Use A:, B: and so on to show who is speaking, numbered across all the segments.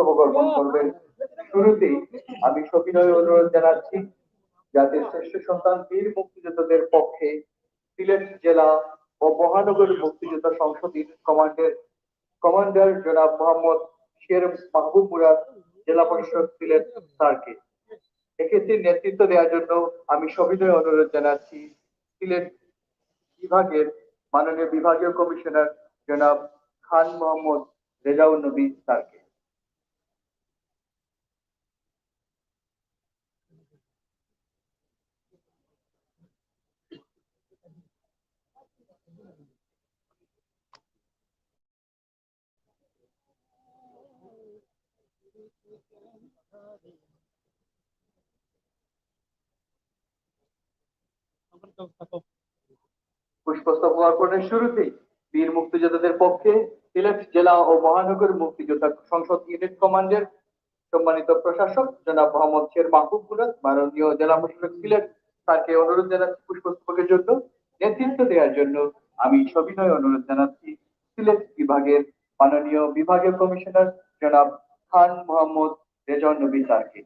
A: পুষ্পস্তবক অর্পণ করবেন। শুরুতেই আমি সবিনয় অনুরোধ জানাচ্ছি জাতির শ্রেষ্ঠ সন্তান বীর মুক্তিযোদ্ধাদের পক্ষে সিলেট জেলা ও মহানগর মুক্তিযোদ্ধা সংসদের কমান্ডার জনাব মোহাম্মদ শের মাহবুব মুরাদ জেলা প্রশাসক সিলেট স্যারকে এক্ষেত্রে নেতৃত্ব দেওয়ার জন্য আমি সবিনয় অনুরোধ জানাচ্ছি সিলেট বিভাগের মাননীয় বিভাগীয় কমিশনার জনাব খান মোহাম্মদ রেজাউল নবী স্যারকে। পুষ্পস্তবক অর্পণের শুরুতেই বীর মুক্তিযোদ্ধাদের পক্ষে সিলেট জেলা ও মহানগর মুক্তিযোদ্ধা সংসদ ইউনিট কমান্ডের সম্মানিত প্রশাসক জনাব মোহাম্মদ শের মাহবুব মুরাদ মাননীয় জেলা প্রশাসক সিলেট তাকে অনুরোধ জানাচ্ছি পুষ্পস্তবকের জন্য। নেতৃত্ব দেওয়ার জন্য আমি সবিনয় অনুরোধ জানাচ্ছি সিলেট বিভাগের মাননীয় বিভাগীয় কমিশনার জনাব খান মোহাম্মদ রেজাউল নবী স্যারকে।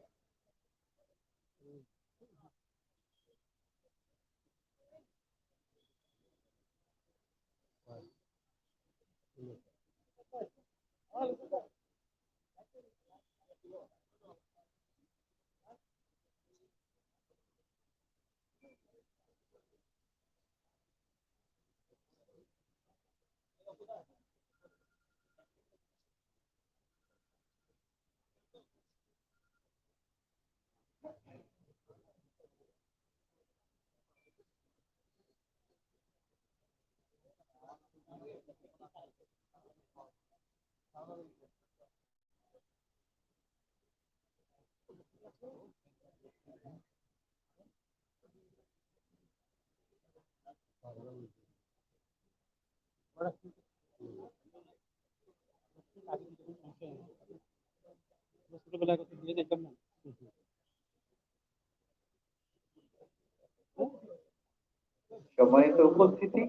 A: সম্মানিত উপস্থিতি,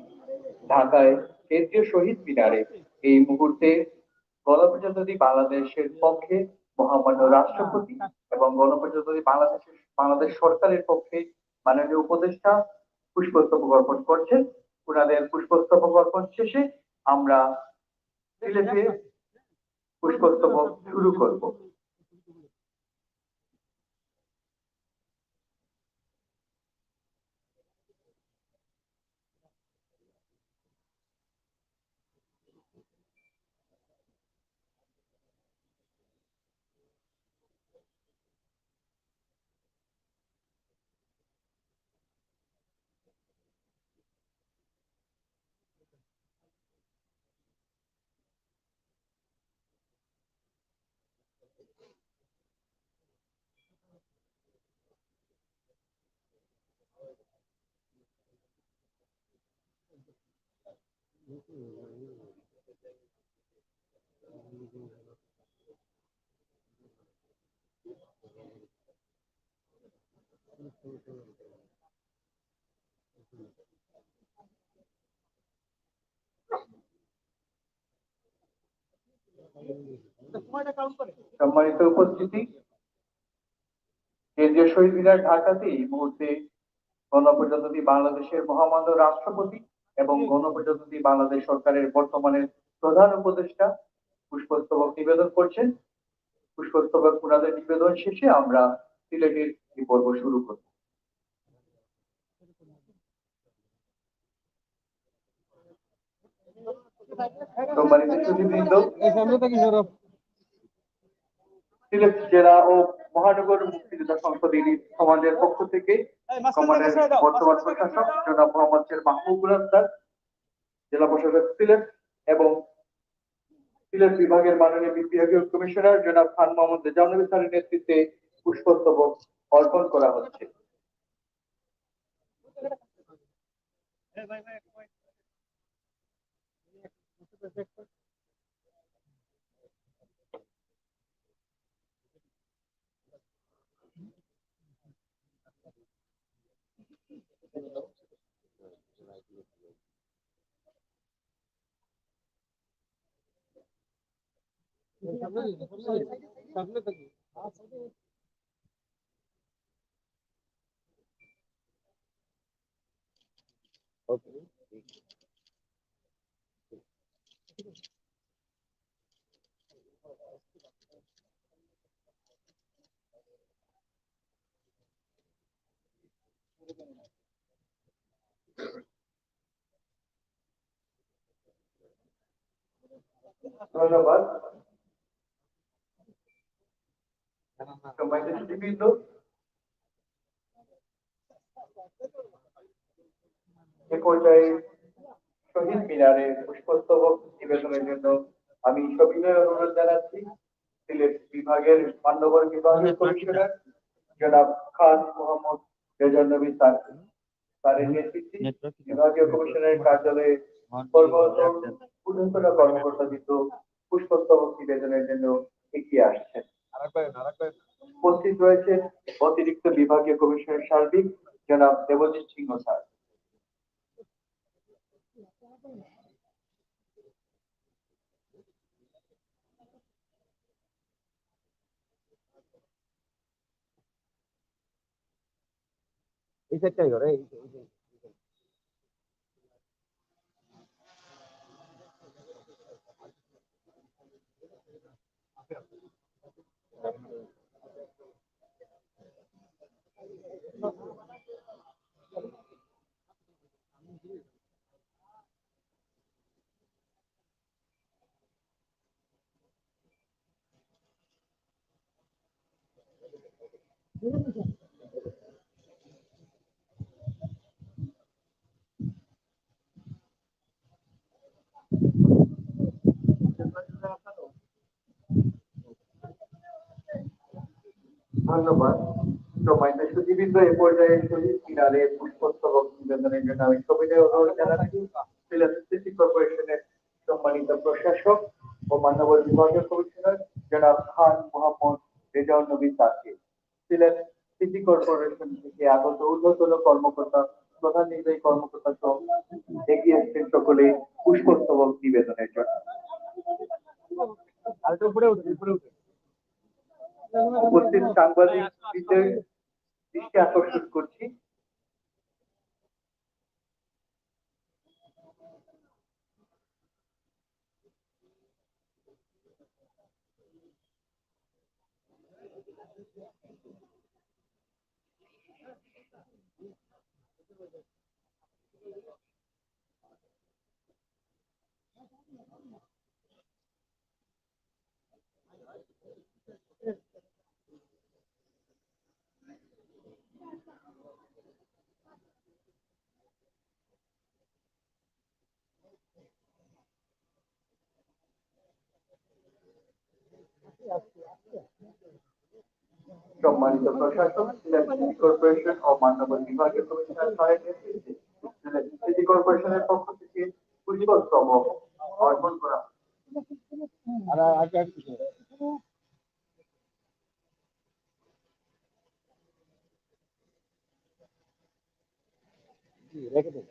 A: ঢাকায় কেন্দ্রীয় শহীদ মিনারে এই মুহূর্তে গণপ্রজাতন্ত্রী বাংলাদেশের পক্ষে মহামান্য রাষ্ট্রপতি এবং গণপ্রজাতন্ত্রী বাংলাদেশ সরকারের পক্ষে মাননীয় উপদেষ্টা পুষ্পস্তবক অর্পণ করছেন। ওনাদের পুষ্পস্তবক অর্পণ শেষে আমরা সিলেটে পুষ্পস্তবক শুরু করব। সম্মানিত উপস্থিতি, কেন্দ্রীয় শহীদ মিনার ঢাকাতে এই মুহূর্তে গণপ্রজাতন্ত্রী বাংলাদেশের মহামান্য রাষ্ট্রপতি এবং গণপ্রজাতন্ত্রী বাংলাদেশ সরকারের বর্তমানে প্রধান উপদেষ্টা পুষ্পস্তবক নিবেদন করছেন। পুষ্পস্তবক ওনাদের নিবেদন শেষে আমরা সিলেটের এই পর্ব শুরু করব। সম্মানিত সুধীবৃন্দ, সিলেট জেলা ও মহানগর মুক্তিযোদ্ধা সংসদ ইউনিট কমান্ডের পক্ষ থেকে কমান্ডের বর্তমান প্রশাসক জনাব মোহাম্মদ শের মাহবুব মুরাদ স্যার, জেলা প্রশাসক সিলেট এবং সিলেট বিভাগের মাননীয় বিভাগীয় কমিশনার জনাব খান মোহাম্মদ রেজাউল নবী স্যারের নেতৃত্বে পুষ্পস্তবক অর্পণ করা হচ্ছে। ধন্যবাদ। সম্মানিত সুধীবৃন্দ, এ পর্যায়ে শহীদ মিনারে পুষ্পস্তবক নিবেদনের জন্য আমি সবিনয় অনুরোধ জানাচ্ছি সিলেট বিভাগের মান্যবর বিভাগীয় কমিশনার জনাব খান মোহাম্মদ রেজাউল নবী স্যারকে। স্যারের নেতৃত্বে বিভাগীয় কমিশনারের কার্যালয়ে কর্মরত ঊর্ধ্বতন কর্মকর্তাবৃন্দ পুষ্পস্তবক নিবেদনের জন্য এগিয়ে আসছেন। উপস্থিত রয়েছেন অতিরিক্ত বিভাগীয় কমিশনার সার্বিক জনাব দেবজিৎ সিংহ স্যার।
B: এই সেটটাই করে
A: ধন্যবাদ। সম্মানিত সুধীবৃন্দ, এ পর্যায়ে শহীদ মিনারে পুষ্পস্তবক নিবেদনের জন্য আমি সবিনয় অনুরোধ জানাচ্ছি সিলেট সিটি কর্পোরেশনের সম্মানিত প্রশাসক ও মান্যবর বিভাগীয় কমিশনার জনাব খান মোহাম্মদ রেজাউল নবী স্যারকে। সিলেট সিটি কর্পোরেশন থেকে আগত ঊর্ধ্বতন কর্মকর্তা, প্রধান নির্বাহী কর্মকর্তা সহ এগিয়ে এসেছেন সকলে পুষ্পস্তবক নিবেদনের জন্য। উপস্থিত সাংবাদিকদের দৃষ্টি আকর্ষণ করছি সম্মানিত প্রশাসক, সিলেট সিটি কর্পোরেশন ও মান্যবর বিভাগীয় কমিশনার স্যারের নেতৃত্বে সিলেট সিটি কর্পোরেশনের পক্ষ থেকে পুষ্পস্তবক অর্পণ করা
B: রেখে দেন।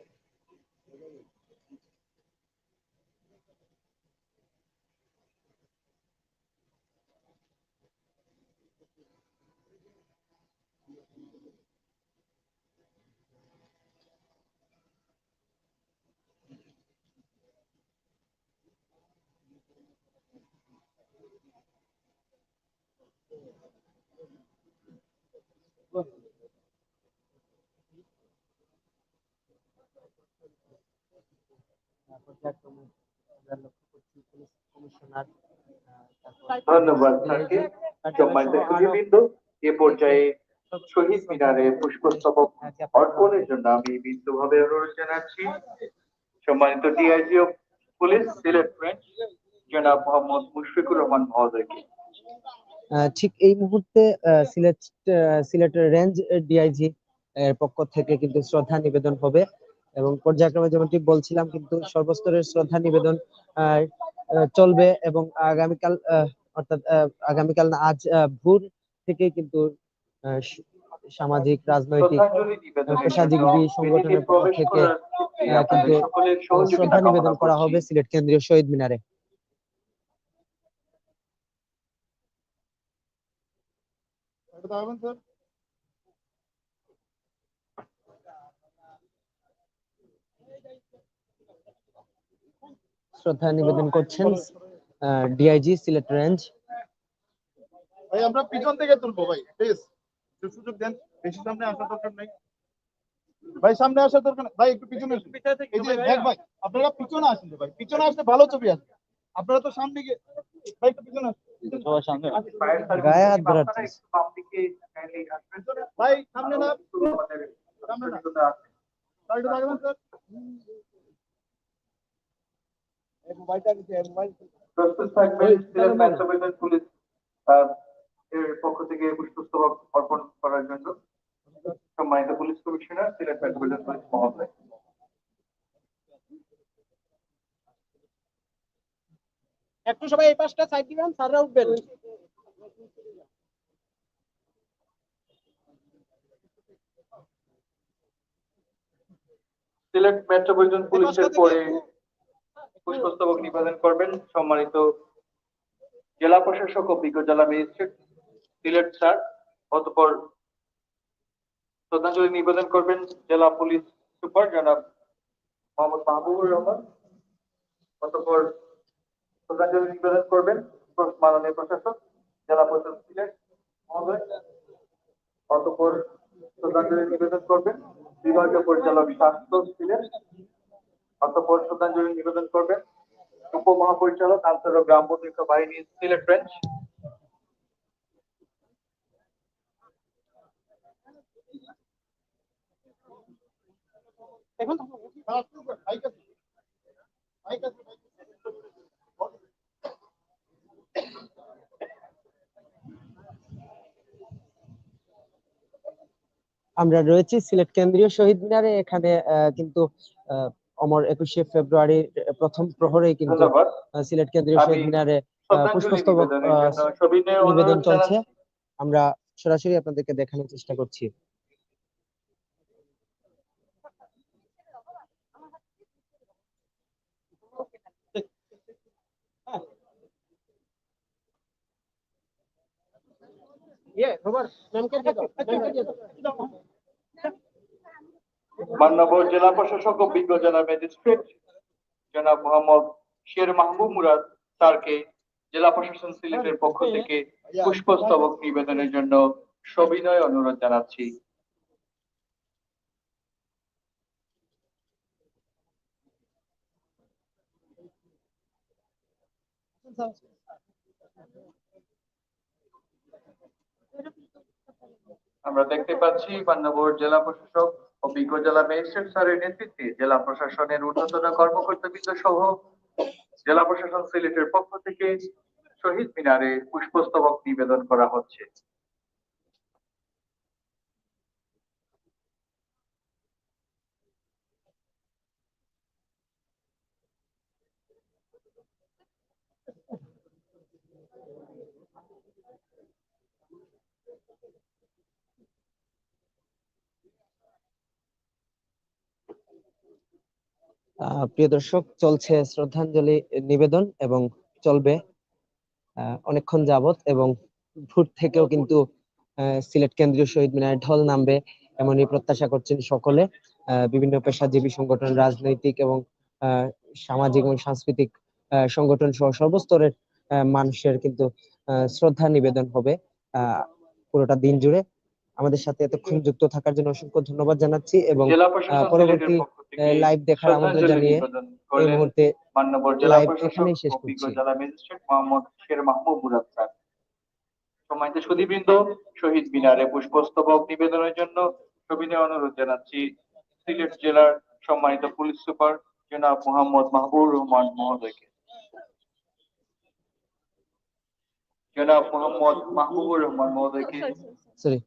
A: ধন্যবাদ স্যারকে। সম্মানিত সুধীবৃন্দ, এ পর্যায়ে শহীদ মিনারে পুষ্পস্তবক অর্পণের জন্য আমি বিনীতভাবে অনুরোধ জানাচ্ছি সম্মানিত DIG of police Sylhet range জনাব মোহাম্মদ মুশফিকুর রহমান মহোদয়কে।
B: ঠিক এই মুহূর্তে সিলেটের রেঞ্জ ডিআইজি এর পক্ষ থেকে কিন্তু শ্রদ্ধা নিবেদন হবে এবং পর্যায়ক্রমে যেমনটি বলছিলাম কিন্তু সর্বস্তরের শ্রদ্ধা নিবেদন চলবে এবং আগামীকাল অর্থাৎ আগামীকাল না আজ ভোর থেকে কিন্তু সামাজিক, রাজনৈতিক, পেশাজীবী সংগঠনের পক্ষ থেকে কিন্তু শ্রদ্ধা নিবেদন করা হবে সিলেট কেন্দ্রীয় শহীদ মিনারে। শ্রদ্ধা নিবেদন করছেন ডিআইজি সিলেট রেঞ্জ।
C: ভাই আমরা পিছন থেকে তুলবো ভাই, প্লিজ সুযোগ দেন, বেশি সামনে আসার দরকার নাই ভাই, সামনে আসার দরকার নেই ভাই, একটু পিছনে আসুন। এই যে দেখ ভাই, আপনারা পিছনে আসুন ভাই, পিছনে আসলে ভালো ছবি আসবে, আপনারা তো সামনে গিয়ে ভাই একটু পিছনে আসুন, সবার সামনে
A: ফায়ার
B: গায়ে
A: সার্ভিস
B: হাত
A: টিম
B: ধরার
A: আপনারা
B: চেষ্টা।
A: একটু বাম দিকে kindly আসবেন।
C: ভাই সামনে না,
A: একটু আমাদের
C: সামনে না,
A: আন্তরিকতা আছে।
C: সাইডে লাগবেন স্যার।
A: প্রস্তুত থাকবেন সিলেট মেট্রোপলিটন পুলিশ আহ, এর পক্ষ থেকে পুষ্পস্তবক অর্পণ করার জন্য সম্মানিত police commissioner Sylhet metropolitan police মহোদয়।
D: একটু সবাই এই পাশটা সাইড দিবেন, স্যাররা উঠবেন।
A: সিলেট মেট্রোপলিটন পুলিশের
D: থেকে
A: পরে পুষ্পস্তবক নিবেদন করবেন সম্মানিত জেলা প্রশাসক ও বিজ্ঞ জেলা ম্যাজিস্ট্রেট সিলেট স্যার। অতঃপর শ্রদ্ধাঞ্জলি নিবেদন করবেন জেলা পুলিশ সুপার জনাব মোহাম্মদ মাহবুবুর রহমান। অতঃপর শ্রদ্ধাঞ্জলি নিবেদন করবেন মাননীয় প্রশাসক জেলা প্রশাসক সিলেট মহোদয়। অতঃপর শ্রদ্ধাঞ্জলি নিবেদন করবেন বিভাগীয় পরিচালক স্বাস্থ্য সিলেট। অতঃপর শ্রদ্ধাঞ্জলি নিবেদন করবেন উপমহাপরিচালক আনসার ও গ্রাম প্রতিরক্ষা বাহিনী সিলেট রেঞ্জ।
D: এখন
B: আমরা রয়েছি সিলেট কেন্দ্রীয় শহীদ মিনারে। এখানে কিন্তু অমর 21শে ফেব্রুয়ারির প্রথম প্রহরেই কিন্তু
A: ধন্যবাদ।
B: সিলেট কেন্দ্রীয়
A: আমি
B: শহীদ মিনারে
A: শ্রদ্ধাঞ্জলি
B: পুষ্পস্তবক
A: নিবেদনের জন্য সবিনয়
B: নিবেদন
A: অনুরোধ
B: চলছে।
A: জানাচ্ছি।
B: আমরা সরাসরি আপনাদেরকে দেখানোর চেষ্টা করছি।
D: রোবার ম্যামকে দিয়ে দাও, ম্যামকে দিয়ে দাও।
A: মান্যবর জেলা প্রশাসক ও বিজ্ঞ জেলা ম্যাজিস্ট্রেট জনাব মোহাম্মদ শের মাহবুব মুরাদ স্যারকে জেলা প্রশাসন সিলেটের পক্ষ থেকে পুষ্পস্তবক নিবেদনের জন্য সবিনয় অনুরোধ জানাচ্ছি। আমরা দেখতে পাচ্ছি মান্যবর জেলা প্রশাসক ও বিজ্ঞ জেলা ম্যাজিস্ট্রেট স্যারের নেতৃত্বে জেলা প্রশাসনের ঊর্ধ্বতন কর্মকর্তাবৃন্দ সহ জেলা প্রশাসন সিলেটের পক্ষ থেকে শহীদ মিনারে পুষ্পস্তবক নিবেদন করা হচ্ছে।
B: প্রিয় দর্শক, চলছে শ্রদ্ধাঞ্জলি নিবেদন এবং চলবে অনেকক্ষণ যাবত, এবং ভোর থেকেও কিন্তু সিলেট কেন্দ্রীয় শহীদ মিনারে ঢল নামবে এমনই প্রত্যাশা করছেন সকলে। বিভিন্ন পেশাজীবী সংগঠন, রাজনৈতিক এবং আহ, সামাজিক এবং সাংস্কৃতিক সংগঠন সহ সর্বস্তরের মানুষের কিন্তু শ্রদ্ধা নিবেদন হবে পুরোটা দিন জুড়ে। আমাদের সাথে এতক্ষণ যুক্ত থাকার জন্য অসংখ্য ধন্যবাদ জানাচ্ছি, এবং
A: জেলা প্রশাসন সিলেটের
B: পরবর্তী
A: পক্ষ থেকে
B: লাইভ দেখার আমন্ত্রণ
A: শ্রদ্ধাঞ্জলি
B: জানিয়ে
A: নিবেদন
B: এই
A: করলেন
B: মুহূর্তে
A: মান্যবর জেলা
B: লাইভ
A: প্রশাসক
B: এখানেই শেষ
A: ও বিজ্ঞ
B: করছি।
A: জেলা ম্যাজিস্ট্রেট মোহাম্মদ শের মাহবুব মুরাদ স্যার। সম্মানিত সুধীবৃন্দ, শহীদ মিনারে পুষ্পস্তবক নিবেদনের জন্য সবিনয় অনুরোধ জানাচ্ছি সিলেট জেলার সম্মানিত পুলিশ সুপার জনাব মোহাম্মদ মাহবুবুর রহমান মহোদয়কে। জনাব মোহাম্মদ মাহবুবুর রহমান মহোদয়কে
B: সরি।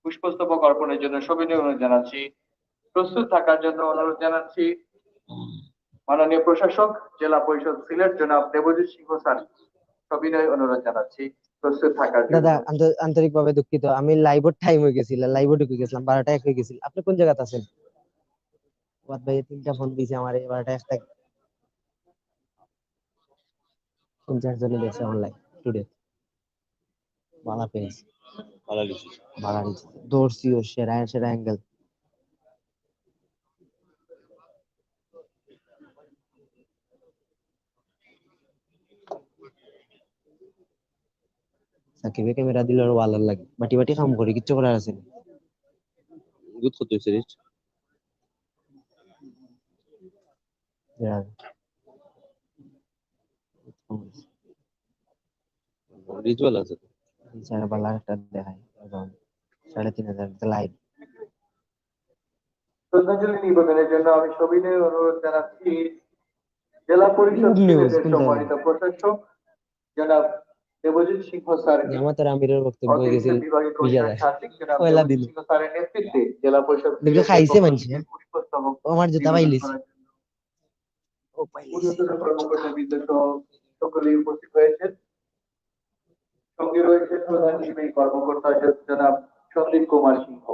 A: পুষ্পস্তবক অর্পণের জন্য সবিনয় অনুরোধ জানাচ্ছি। প্রস্তুত থাকার জন্য অনুরোধ জানাচ্ছি মাননীয় প্রশাসক জেলা পরিষদ সিলেট জনাব দেবজিৎ সিংহ স্যার। সবিনয় অনুরোধ জানাচ্ছি প্রস্তুত থাকার জন্য।
B: দাদা, আন্তরিকভাবে দুঃখিত, আমি লাইভের টাইম হয়ে গেছিল, লাইভে ঢুকে গেছিলাম, 12টা 1 হয়ে গেছিল। আপনি কোন জায়গাতে আছেন? ওয়াদ ভাই 3টা ফোন দিয়েছে আমার, 12টা 1 কোন চারজনে দেখছে অনলাইন টুডে। বালা পেজ
E: ভালো লিখছি।
B: বালা দিচ্ছে দর্শিও সেরা সেরা অ্যাঙ্গেল সাকিবে ক্যামেরা দিলে আরো ভালো লাগে বাটি বাটি কাম করে কিচ্ছু করার আছে না।
E: গুড কত হয়েছে রিচ?
B: Yeah.
E: রিচুয়াল আছে তো।
B: এছাড়া বালা একটা দেখায় এখন 3,500 লাইভ
A: শ্রদ্ধাঞ্জলি নিবেদনের জন্য আমি সবিনয় অনুরোধ জানাচ্ছি জেলা পরিষদ
B: Good news,
A: সিলেটের
B: কোন
A: সম্মানিত প্রশাসক জনাব দেবজিৎ সিংহ স্যারকে
B: জামাতের আমিরের বক্তব্য হয়ে
A: অতিরিক্ত
B: গেছিল
A: বিভাগীয়
B: 20,000
A: কমিশনার সার্বিক জনাব
B: পয়লা
A: দেবজিৎ
B: দিন
A: সিংহ স্যারের নেতৃত্বে জেলা পরিষদ
B: দেখে
A: সিলেটের
B: খাইছে
A: পক্ষ
B: মানুষে
A: থেকে পুষ্পস্তবক
B: ও আমার জুতা
A: নিবেদন
B: পাইলিস
A: করার জন্য
B: ও পাইলিস
A: ঊর্ধ্বতন কর্মকর্তা বৃন্দ সহ সকলেই উপস্থিত হয়েছেন। সঙ্গে রয়েছে প্রধান নির্বাহী কর্মকর্তা জনাব সন্দীপ কুমার সিংহ।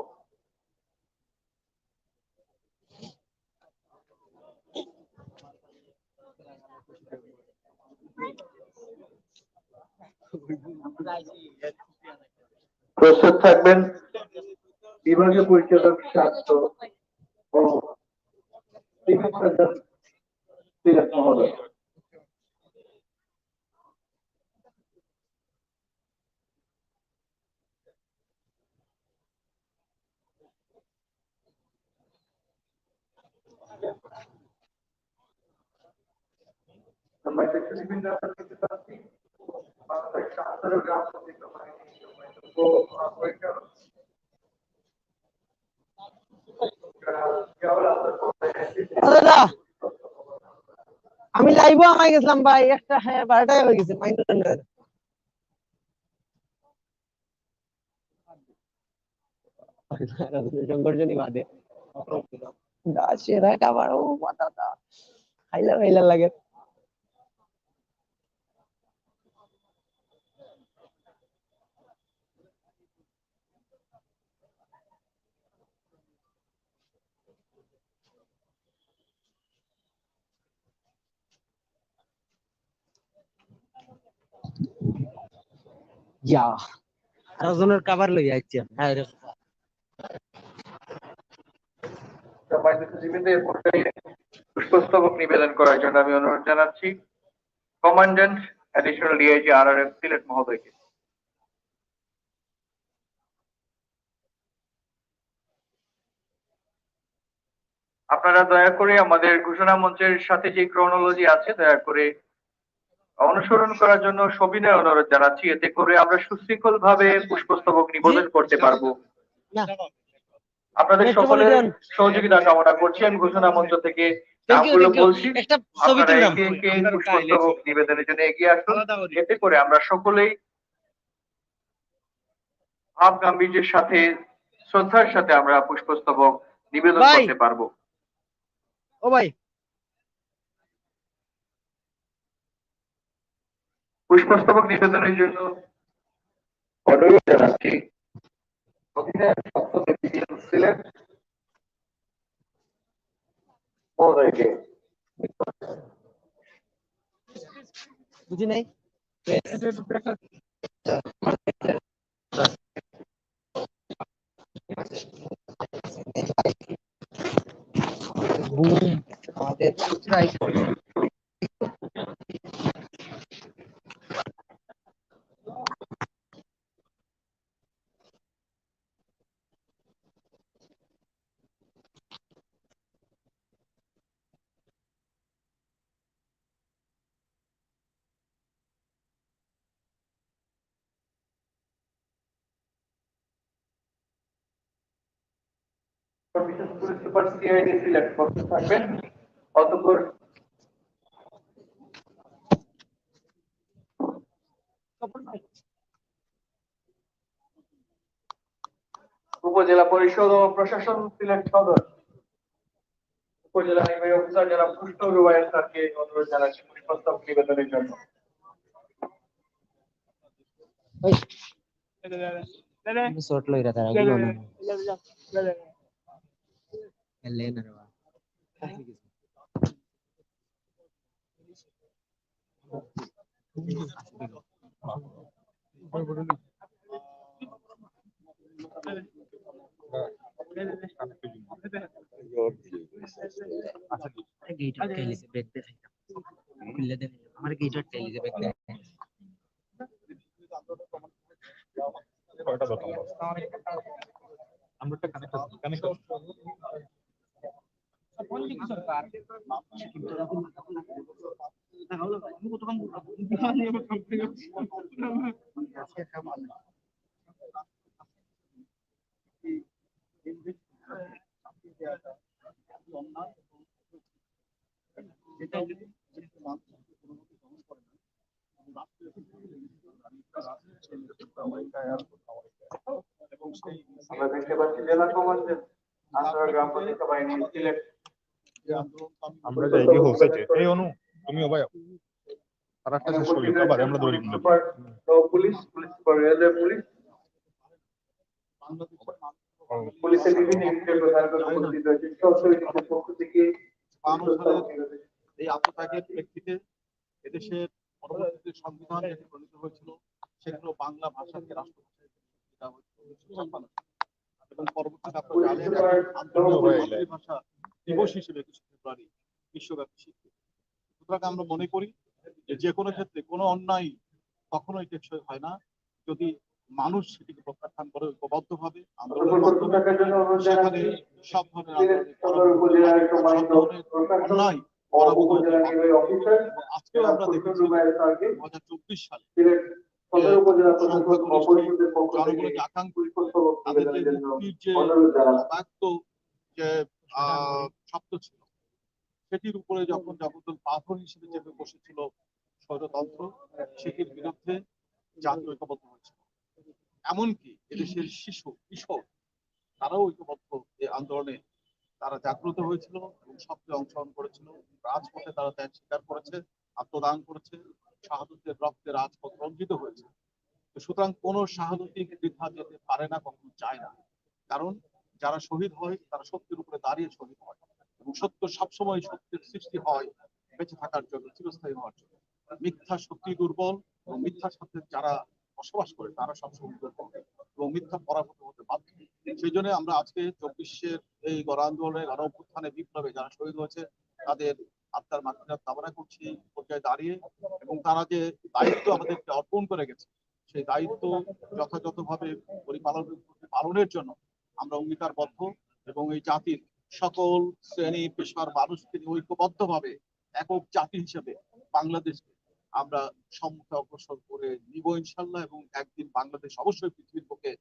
A: প্রস্তুত থাকবেন বিভাগীয় পরিচালক স্বাস্থ্য ও চিকিৎসা সিলেট মহোদয়।
B: দাদা আমি লাইভও আমায় গেছিলাম ভাই একটা 12টায় হয়ে গেছে সংগঠনই বাদে সেরা খাবার ও মাথা খাইলা খাইলা লাগে ইয়া আরো জনের খাবার লই আইছি হ্যাঁ রে
A: পুষ্পস্তবক নিবেদন করার জন্য আমি অনুরোধ জানাচ্ছি commandant additional DIG RRF Sylhet মহোদয়কে। আপনারা দয়া করে আমাদের ঘোষণা মঞ্চের সাথে যে ক্রোনোলজি আছে দয়া করে অনুসরণ করার জন্য সবিনয় অনুরোধ জানাচ্ছি, এতে করে আমরা সুশৃঙ্খল ভাবে পুষ্পস্তবক নিবেদন করতে পারবো।
B: না
A: আপনাদের
B: নেক্সট বলে
A: সকলের
B: দেন
A: সহযোগিতা কামনা করছি। আমি ঘোষণা মঞ্চ থেকে নামগুলো বলছি,
B: একটা ছবি
A: আপনারা
B: তুললাম
A: একে একে পুষ্পস্তবক নিবেদনের জন্য এগিয়ে আসুন, এতে করে আমরা সকলেই ভাব গাম্ভীর্যের সাথে শ্রদ্ধার সাথে আমরা পুষ্পস্তবক নিবেদন
B: ভাই।
A: করতে পারবো।
B: ও ভাই
A: পুষ্পস্তবক নিবেদনের জন্য অনুরোধ জানাচ্ছি অধিনায়ক সপ্তম ডিভিশন সিলেট মহোদয়কে।
B: বুঝি নাই বুম আমাদের প্রাইস
A: বিশেষ করে সুপার সিআইডি সিলেট প্রস্তুত থাকবেন। অতঃপর উপজেলা পরিষদ ও প্রশাসন সিলেট সদর উপজেলা নির্বাহী অফিসার জনাব কৃষ্ণ রুবায়ের স্যারকে অনুরোধ জানাচ্ছি পুষ্পস্তবক নিবেদনের জন্য।
B: শর্ট লইরা তারা গুলো না লেন রে গেট আটকে লিছে ব্যাগ দেখাই খুললে দেন আমার গেট আটকে লিছে ব্যাগ দেখাই
C: আমরা একটা কানেক্ট
A: আমরা দেখতে পাচ্ছি জেলা কমান্ডার আনসার গ্রাম প্রতিরক্ষা বাহিনী সিলেট
C: আমরা যাই কি হচ্ছে এই অনু তুমিও ভাই আর একটা শেষ করি আবার আমরা ধরি
A: super police super railway police পুলিশের বিভিন্ন ইউনিটের প্রধানরা উপস্থিত রয়েছে সহযোগীদের পক্ষ থেকে
C: এই আত্মত্যাগের প্রেক্ষিতে এদেশের পরবর্তীতে সংবিধান যেটি প্রণীত হয়েছিল সেগুলো বাংলা ভাষাকে রাষ্ট্রভাষা এবং পরবর্তীতে আপনারা জানেন আন্তর্জাতিক মাতৃভাষা দিবস হিসেবে 21 ফেব্রুয়ারি বিশ্বব্যাপী স্বীকৃতি। সুতরাং আমরা মনে করি যে কোনো ক্ষেত্রে কোনো অন্যায় কখনোই টেকসই হয় না যদি মানুষ সেটিকে প্রত্যাখ্যান করে ঐক্যবদ্ধভাবে আন্দোলনের মাধ্যমে সেখানে সব ধরনের অন্যায় পরাভূত হতে পারে। আজকেও আমরা দেখেছি 2024 সালে জনগণের যে আকাঙ্ক্ষা তাদের যে মুক্তির যে ব্যক্ত যে শব্দ ছিল সেটির উপরে যখন জগদ্দল পাথর হিসেবে চেপে বসেছিল স্বৈরতন্ত্র সেটির বিরুদ্ধে জাতীয় ঐক্যবদ্ধ হয়েছিল। এমনকি এদেশের শিশু কিশোর তারাও ঐক্যবদ্ধ এই আন্দোলনে তারা জাগ্রত হয়েছিল এবং সক্রিয় অংশগ্রহণ করেছিল। রাজপথে তারা ত্যাগ স্বীকার করেছে, আত্মদান করেছে, শাহাদতের রক্তে রাজপথ রঞ্জিত হয়েছে। সুতরাং কোন শাহাদতই বৃথা যেতে পারে না, কখনো যায় না। কারণ যারা শহীদ হয় তারা সত্যের উপরে দাঁড়িয়ে শহীদ হয় এবং সত্য সবসময় সত্যের সৃষ্টি হয় বেঁচে থাকার জন্য, চিরস্থায়ী হওয়ার জন্য। মিথ্যা সত্যি দুর্বল এবং মিথ্যার সাথে যারা বসবাস করে তারা সবসময় দুর্বল এবং মিথ্যা পরাভূত হতে বাধ্য। সেই জন্য আমরা আজকে 24-এর এই গণ আন্দোলনে গণ অভ্যুত্থানে বিপ্লবে যারা শহীদ হয়েছে তাদের আত্মার মাগফিরাত কামনা করছি পর্যায়ে দাঁড়িয়ে, এবং তারা যে দায়িত্ব আমাদেরকে অর্পণ করে গেছে সেই দায়িত্ব যথাযথভাবে পালনের জন্য আমরা অঙ্গীকারবদ্ধ এবং এই জাতির সকল শ্রেণী পেশার মানুষকে ঐক্যবদ্ধভাবে একক জাতি হিসেবে বাংলাদেশকে আমরা সম্মুখে অগ্রসর করে নিব ইনশাল্লাহ, এবং একদিন বাংলাদেশ অবশ্যই পৃথিবীর বুকে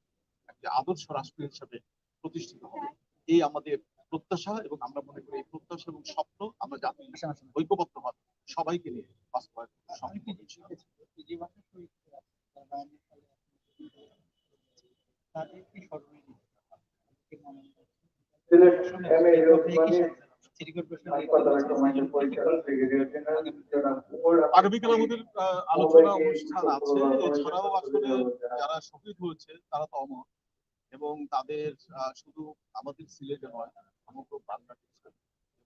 C: একটি আদর্শ রাষ্ট্র হিসেবে প্রতিষ্ঠিত হবে। এই আমাদের প্রত্যাশা, এবং আমরা মনে করি এই প্রত্যাশা এবং স্বপ্ন আমরা জাতি ঐক্যবদ্ধ হবে সবাইকে নিয়ে বাস্তবায়ন আগামীকাল আমাদের আলোচনা অনুষ্ঠান আছে। এছাড়াও আসলে যারা শহীদ হয়েছে তারা তো অমর, এবং তাদের শুধু আমাদের সিলেটে নয় সমগ্র বাংলাদেশ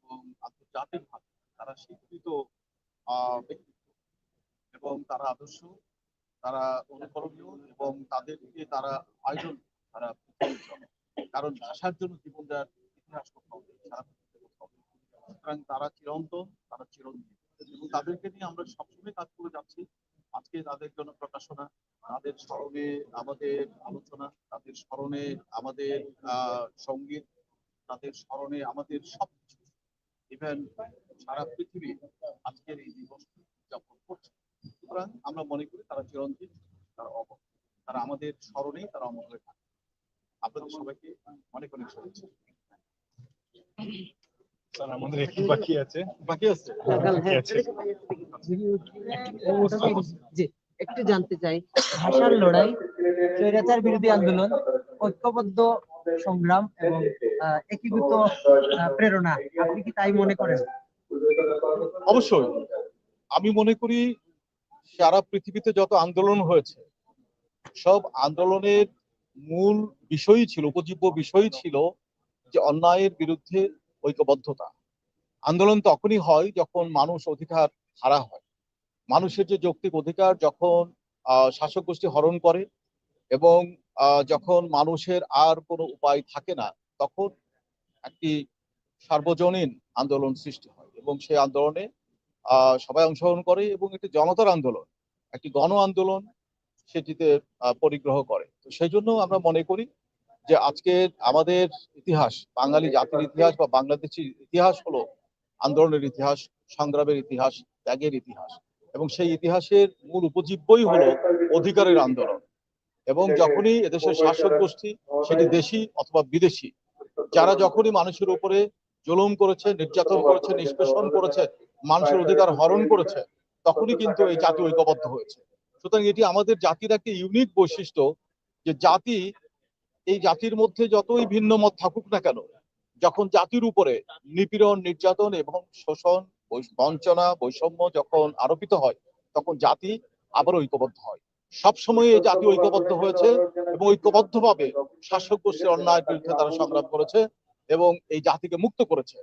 C: এবং আন্তর্জাতিকভাবে তারা স্বীকৃত ব্যক্তিত্ব এবং তারা আদর্শ, তারা অনুকরণীয় এবং তাদেরকে তারা আইডল, তারা কারণ ভাষার জন্য জীবন দেওয়ার ইতিহাস কোথাও নেই, সারা পৃথিবীতে কোথাও নেই। সুতরাং তারা চিরন্তন, তারা চিরঞ্জীব, এবং তাদেরকে নিয়ে আমরা সবসময় কাজ করে যাচ্ছি। আজকে তাদের জন্য প্রকাশনা, তাদের স্মরণে আমাদের আলোচনা, তাদের স্মরণে আমাদের সঙ্গীত, তাদের স্মরণে আমাদের সবকিছু, ইভেন সারা পৃথিবী আজকের এই দিবস উদযাপন করছে। সুতরাং আমরা মনে করি তারা চিরঞ্জীব, তারা অমর, তারা আমাদের স্মরণেই তারা অমর হয়ে থাকে। আপনাদের সবাইকে অনেক অনেক শুভেচ্ছা। আমাদের একটু বাকি আছে।
B: জি, একটু জানতে চাই, ভাষার লড়াই, স্বৈরাচার বিরোধী আন্দোলন, ঐক্যবদ্ধ সংগ্রাম এবং একীভূত প্রেরণা, আপনি কি তাই মনে করেন?
C: অবশ্যই আমি মনে করি সারা পৃথিবীতে যত আন্দোলন হয়েছে সব আন্দোলনের মূল বিষয়ই ছিল, উপজীব্য বিষয়ই ছিল যে অন্যায়ের বিরুদ্ধে ঐক্যবদ্ধতা। আন্দোলন তখনই হয় যখন মানুষ অধিকার হারা হয়, মানুষের যে যৌক্তিক অধিকার যখন শাসক গোষ্ঠী হরণ করে, এবং যখন মানুষের আর কোনো উপায় থাকে না তখন একটি সার্বজনীন আন্দোলন সৃষ্টি হয় এবং সেই আন্দোলনে সবাই অংশগ্রহণ করে এবং একটি জনতার আন্দোলন, একটি গণ আন্দোলন সেটিতে পরিগ্রহ করে। তো সেই জন্য আমরা মনে করি যে আজকে আমাদের ইতিহাস, বাঙালি জাতির ইতিহাস বা বাংলাদেশের ইতিহাস হলো আন্দোলনের ইতিহাস, সংগ্রামের ইতিহাস, ত্যাগের ইতিহাস, এবং সেই ইতিহাসের মূল উপজীব্যই হলো অধিকারের আন্দোলন। এবং যখনই এদেশের শাসক গোষ্ঠী, সেটি দেশি অথবা বিদেশি, যারা যখনই মানুষের উপরে জুলুম করেছে, নির্যাতন করেছে, নিষ্পেষণ করেছে, মানুষের অধিকার হরণ করেছে, তখনই কিন্তু এই জাতি ঐক্যবদ্ধ হয়েছে। সুতরাং এটি আমাদের জাতির একটা ইউনিক বৈশিষ্ট্য যে জাতি, এই জাতির মধ্যে যতই ভিন্ন মত থাকুক না কেন, যখন জাতির উপরে নিপীড়ন, নির্যাতন এবং শোষণ, বঞ্চনা, বৈষম্য যখন আরোপিত হয়, তখন জাতি আবার ঐক্যবদ্ধ হয়। সবসময় এই জাতি ঐক্যবদ্ধ হয়েছে এবং ঐক্যবদ্ধভাবে শাসক গোষ্ঠীর অন্যায়ের বিরুদ্ধে তারা সংগ্রাম করেছে এবং এই জাতিকে মুক্ত করেছে।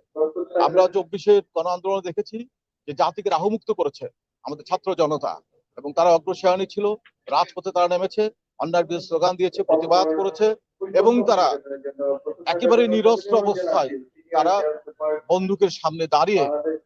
C: আমরা 24-এর গণ আন্দোলনে দেখেছি যে জাতিকে রাহুমুক্ত করেছে আমাদের ছাত্র জনতা, এবং তারা অগ্রসরণী ছিল, রাজপথে তারা নেমেছে, অন্যায়ের বিরুদ্ধে স্লোগান দিয়েছে, প্রতিবাদ করেছে, এবং তারা একেবারে নিরস্ত্র অবস্থায় তারা বন্দুকের সামনে দাঁড়িয়ে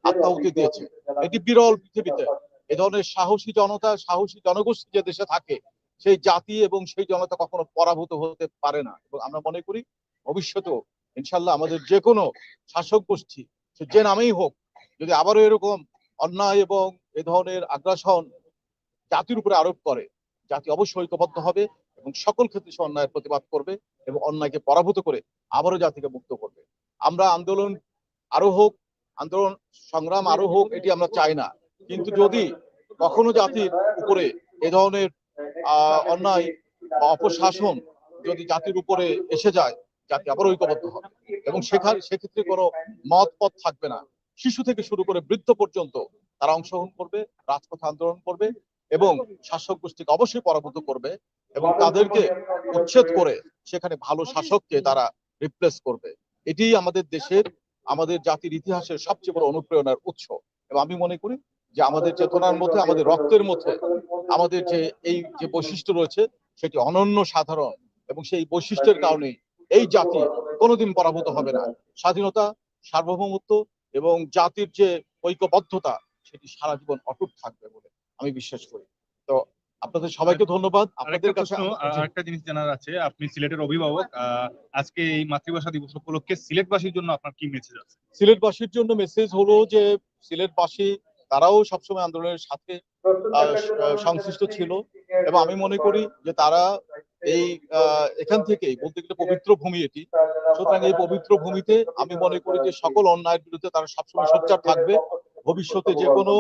C: আত্মাহুতি দিয়েছে। এটি বিরল পৃথিবীতে। এ ধরনের সাহসী জনতা, সাহসী জনগোষ্ঠী যে দেশে থাকে, সেই জাতি এবং সেই জনতা কখনো পরাভূত হতে পারে না। এবং আমরা মনে করি ভবিষ্যতেও ইনশাল্লাহ আমাদের যে কোনো শাসক গোষ্ঠী, সে যে নামেই হোক, যদি আবারও এরকম অন্যায় এবং এ ধরনের আগ্রাসন জাতির উপরে আরোপ করে, জাতি অবশ্যই ঐক্যবদ্ধ হবে এবং সকল ক্ষেত্রে সে অন্যায়ের প্রতিবাদ করবে এবং অন্যায়কে পরাভূত করে আবারও জাতিকে মুক্ত করবে। আমরা আন্দোলন আরো হোক, আন্দোলন সংগ্রাম আরো হোক, এটি আমরা চাই না। কিন্তু যদি কখনো জাতির উপরে এ ধরনের অন্যায় বা অপশাসন যদি জাতির উপরে এসে যায়, জাতি আবার ঐক্যবদ্ধ হবে এবং সেক্ষেত্রে কোনো মত পথ থাকবে না। শিশু থেকে শুরু করে বৃদ্ধ পর্যন্ত তারা অংশগ্রহণ করবে, রাজপথে আন্দোলন করবে এবং শাসক গোষ্ঠীকে অবশ্যই পরাভূত করবে এবং তাদেরকে উচ্ছেদ করে সেখানে ভালো শাসককে তারা রিপ্লেস করবে। এটি আমাদের দেশের, আমাদের জাতির ইতিহাসের সবচেয়ে বড় অনুপ্রেরণার উৎস। এবং আমি মনে করি যে আমাদের চেতনার মধ্যে, আমাদের রক্তের মধ্যে আমাদের যে এই যে বৈশিষ্ট্য রয়েছে, সেটি অনন্য, সাধারণ, এবং সেই বৈশিষ্ট্যের কারণে এই জাতি কোনোদিন পরাভূত হবে না। স্বাধীনতা, সার্বভৌমত্ব এবং জাতির যে ঐক্যবদ্ধতা, সেটি সারা জীবন অটুট থাকবে বলে আমি বিশ্বাস করি। তো আপনাদের সবাইকে ধন্যবাদ। আপনাদের কাছে
F: একটা জিনিস জানার আছে, আপনি সিলেটের অভিভাবক, আজকে এই মাতৃভাষা দিবস উপলক্ষে সিলেটবাসীর জন্য আপনার কি মেসেজ আছে?
C: সিলেটবাসীর জন্য মেসেজ হলো যে সিলেটবাসী তারাও সবসময় আন্দোলনের সাথে সংশ্লিষ্ট ছিল এবং আমি মনে করি যে তারা এই এখান থেকেই বলতে গেলে পবিত্র ভূমি এটি। সুতরাং এই পবিত্র ভূমিতে আমি মনে করি যে সকল অন্যায়ের বিরুদ্ধে তারা সবসময় সোচ্চার থাকবে। ভবিষ্যতে যে কোনো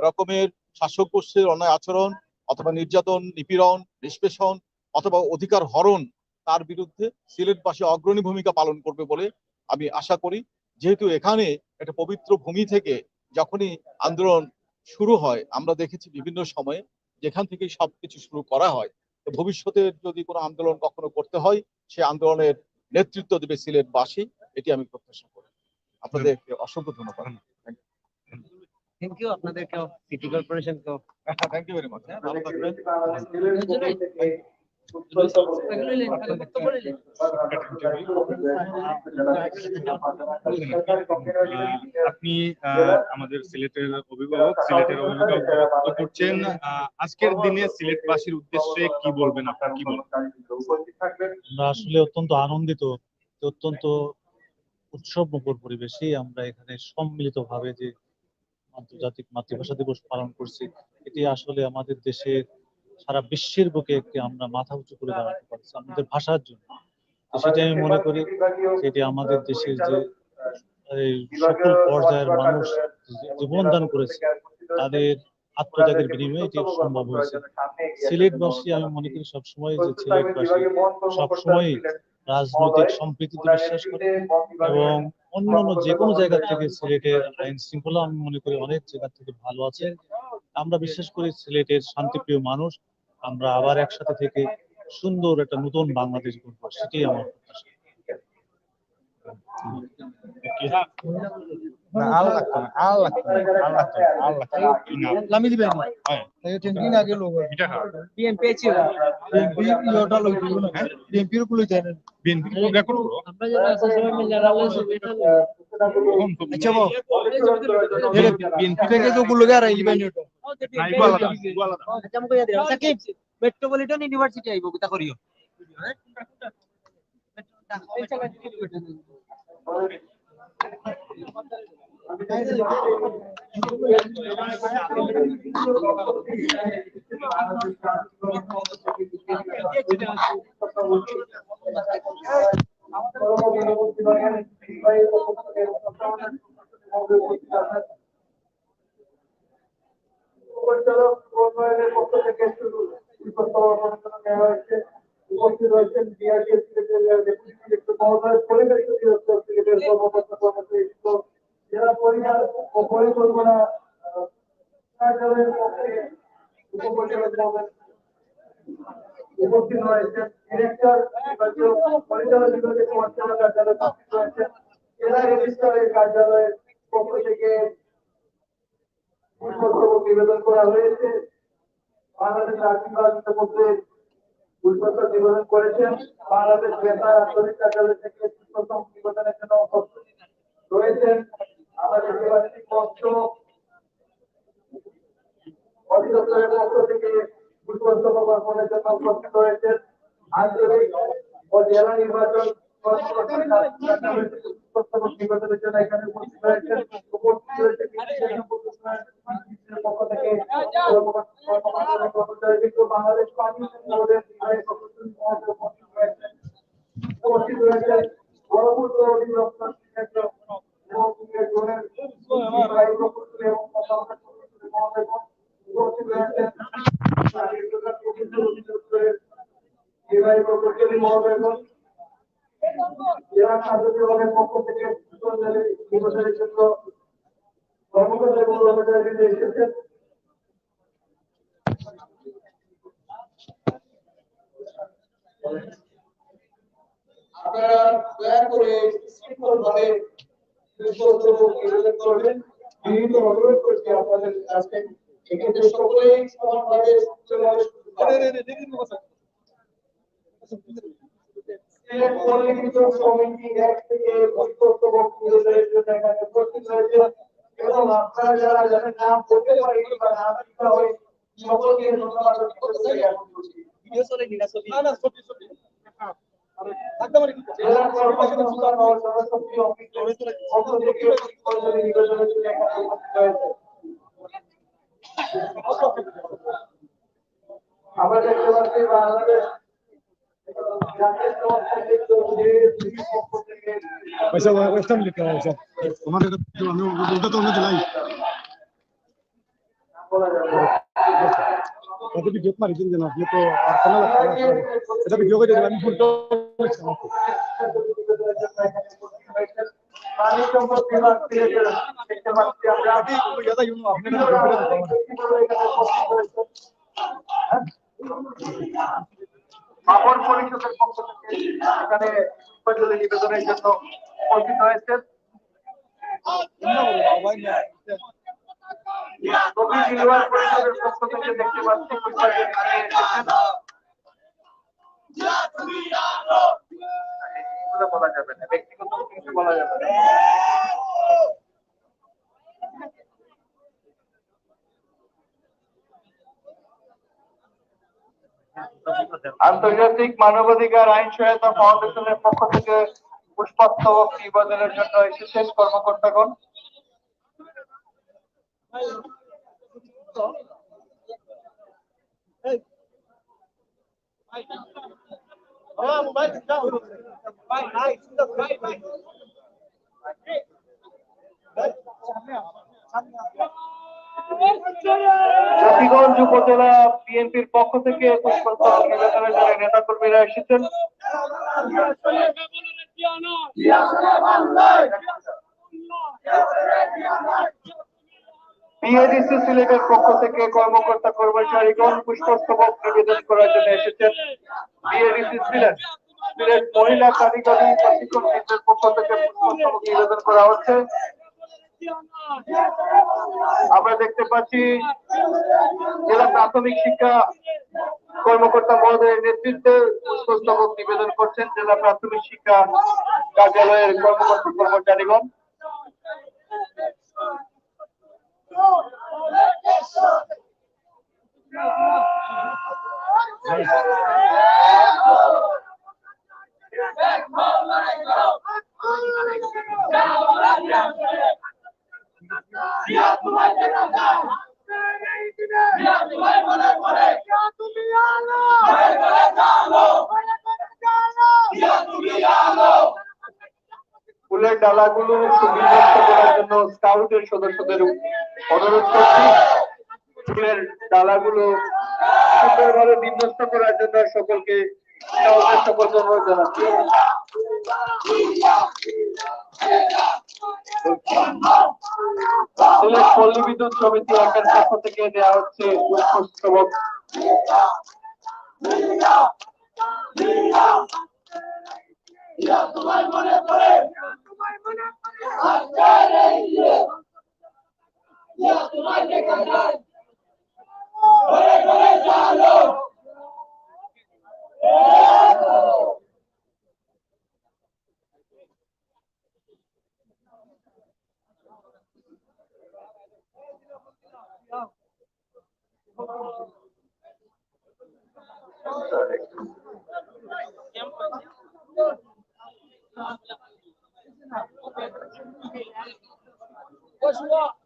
C: রকমের শাসক গোষ্ঠীর অন্যায় আচরণ অথবা নির্যাতন, নিপীড়ন, নিষ্পেষণ অথবা অধিকার হরণ, তার বিরুদ্ধে সিলেটবাসী অগ্রণী ভূমিকা পালন করবে বলে আমি আশা করি। যেহেতু এখানে একটা পবিত্র ভূমি থেকে যখনই আন্দোলন শুরু হয়, আমরা দেখেছি বিভিন্ন সময়ে যেখান থেকে সবকিছু শুরু করা হয়, তো ভবিষ্যতে যদি কোনো আন্দোলন কখনো করতে হয়, সে আন্দোলনের নেতৃত্ব দেবে সিলেটবাসী, এটি আমি প্রত্যাশা করি। আপনাদেরকে অসংখ্য ধন্যবাদ।
B: থ্যাংক ইউ আপনাদেরকেও, সিটি কর্পোরেশনকেও।
C: Thank you very much. ভালো থাকবেন।
F: আপনি আমাদের সিলেটের অভিভাবক বক্তব্য করছেন। আজকের দিনে সিলেটবাসীর উদ্দেশ্যে কি বলবেন, আপনার কি বলবেন?
G: আমরা আসলে অত্যন্ত আনন্দিত, অত্যন্ত উৎসব মুখর পরিবেশে আমরা এখানে সম্মিলিতভাবে যে আন্তর্জাতিক মাতৃভাষা দিবস পালন করছি, এটি আসলে আমাদের দেশের, সারা বিশ্বের বুকে একটি আমরা মাথা উঁচু করে দাঁড়াতে পারছি আমাদের ভাষার জন্য। তো সেটা আমি মনে করি সেটি আমাদের দেশের যে এই সকল পর্যায়ের মানুষ জীবন দান করেছে, তাদের আত্মত্যাগের বিনিময়ে এটি সম্ভব হয়েছে। সিলেটবাসী, আমি মনে করি সবসময় যে সিলেটবাসী সবসময় রাজনৈতিক সম্প্রীতিতে বিশ্বাস করে এবং অন্যান্য যে কোনো জায়গা থেকে সিলেটের আইন শৃঙ্খলা আমি মনে করি অনেক জায়গা থেকে ভালো আছে। আমরা বিশ্বাস করি সিলেটের শান্তিপ্রিয় মানুষ, আমরা আবার একসাথে থেকে সুন্দর একটা নতুন বাংলাদেশ গড়ব, সেটাই আমার প্রত্যাশা।
F: না আল লাগতো না আল লাগতো না আল লাগতো না আল লাগতো না কি নাম
C: লামি দিবেন
F: হয়
C: এই টেন্ডিং আগে লোক
F: এটা হ্যাঁ
B: বিএনপি ছিল
C: বিএনপি ইয়োটা লই দিব না বিএনপি এর কুলে যায় না
F: বিএনপি রেকর্ড করো
D: আমরা যারা আছে সবাই মিলে রালে ছবি না
F: তখন তো
C: আচ্ছা বো
F: বিএনপি
C: থেকে তো গুলো আর আইলিবেন ওটা
F: নাইবো আলাদা আলাদা
B: আচ্ছা আমি কইয়া দিলাম সাকিব মেট্রোপলিটন ইউনিভার্সিটি আইবো কিতা করিও
A: পরিচালক উন্নয়নের পক্ষ থেকে শুরু নেওয়া হয়েছে। উপস্থিত রয়েছেন বিআরটি সিলেটের ডেপুটি ডিরেক্টর মহোদয়, পরিবেশ অধিদপ্তর সিলেটের কর্মকর্তা কর্মচারী, জেলা পরিবার ও পরিকল্পনা কার্যালয়ের পক্ষে উপপরিচালক মহোদয় উপস্থিত রয়েছেন। ডিরেক্টর পরিচালক বিভাগের পরিচালক কার্যালয়ে উপস্থিত রয়েছেন। জেলা রেজিস্ট্রারের কার্যালয়ের পক্ষ থেকে নিবেদন করা হয়েছে। বাংলাদেশ আর্থিক বাজারের মধ্যে পুষ্পস্তক নিবেদন করেছেন। বাংলাদেশ বেতার আঞ্চলিক কার্যালয় থেকে পুষ্পস্তক নিবেদনের জন্য উপস্থিত রয়েছেন। আমাদের নির্বাচনী পত্র অধিদপ্তরের পক্ষ থেকে পুষ্পস্তক অর্পণের জন্য উপস্থিত রয়েছেন। আঞ্চলিক ও জেলা নির্বাচন পুষ্পস্তক নিবেদনের জন্য এখানে উপস্থিত রয়েছেন। উপস্থিত রয়েছে পক্ষ থেকে বাংলাদেশ পানি বোর্ডের উপস্থিত রয়েছেন। বড়পুর অধিদপ্তর এবং উপস্থিত রয়েছেন নির্বাহী প্রকৌশলী মহোদয়গণ। জেলা খাদ্য বিভাগের পক্ষ থেকে নির্বাচনের জন্য কর্মকর্তা এবং কর্মচারীদের এসেছেন। আপনারা দয়া করে শৃঙ্খলভাবে নিবেদন করবেন। বিনীত অনুরোধ করছি আপনাদের কাছে এক্ষেত্রে সকলেই সমানভাবে চলে আসবেন। কমিটি এক থেকে বক্তব্যের জন্য এখানে উপস্থিত রয়েছে এবং আপনারা যারা যাদের নাম বলতে পারেনি বা নাম লিখা হয় সকলকে ধন্যবাদ করছি। জেলা কর্মকর্তা ও জনশক্তি অফিসের পক্ষ থেকে নিবেদনের জন্য এখানে উপস্থিত রয়েছে। আমরা দেখতে পাচ্ছি বাংলাদেশ জাতীয় পক্ষ থেকে বলা যাবে
C: ভিডিও মারি দিন না ভিডিও তো আর কোনো লাগছে না এটা ভিডিও করে দিলাম আমি ফুলটো
A: পানি সম্পদ বিভাগ থেকে দেখতে পাচ্ছি আমরা
C: দাদা ইউনো আপনারা
A: খবর পরিষদের পক্ষ থেকে এখানে পুষ্পাঞ্জলি নিবেদনের জন্য উপস্থিত হয়েছেন। কবি নির্বাহী পরিষদের পক্ষ থেকে দেখতে পাচ্ছি পুষ্পাঞ্জলি নিয়ে এসেছেন। এগুলো বলা যাবে না, ব্যক্তিগত কিছু বলা যাবে না। আন্তর্জাতিক মানবাধিকার আইন সহায়তা ফাউন্ডেশনের পক্ষ থেকে পুষ্পস্তবক নিবেদনের জন্য এসেছেন কর্মকর্তাগণ। জকিগঞ্জ উপজেলা বিএনপির পক্ষ থেকে পুষ্পস্তবক নিবেদনের জন্য নেতা কর্মীরা এসেছেন। বিএডিসি সিলেটের পক্ষ থেকে কর্মকর্তা কর্মচারীগণ পুষ্পস্তবক নিবেদন করার জন্য এসেছেন। বিএডিসি সিলেট সিলেট মহিলা কারিগরি প্রশিক্ষণ কেন্দ্রের পক্ষ থেকে পুষ্পস্তবক নিবেদন করা হচ্ছে। আমরা দেখতে পাচ্ছি জেলা প্রাথমিক শিক্ষা কর্মকর্তা মহোদয়ের নেতৃত্বে পুষ্পস্তবক নিবেদন করছেন জেলা প্রাথমিক শিক্ষা কার্যালয়ের কর্মকর্তা কর্মচারীগণ। ফুলের ডালাগুলো বিন্যস্ত করার জন্য স্কাউটের সদস্যদের অনুরোধ করছি। ফুলের ডালাগুলো সুন্দরভাবে বিন্যস্ত করার জন্য সকলকে সকলকে অনুরোধ জানাচ্ছি। সিলেট পল্লী বিদ্যুৎ সমিতি একের পক্ষ থেকে দেওয়া হচ্ছে পুষ্পস্তবক।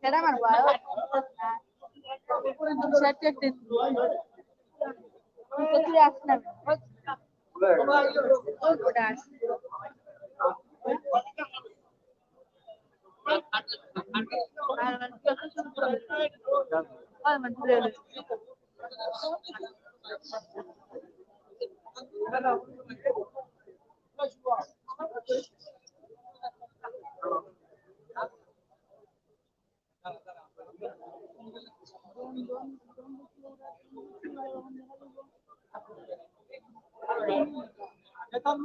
H: Era malvado.
D: Están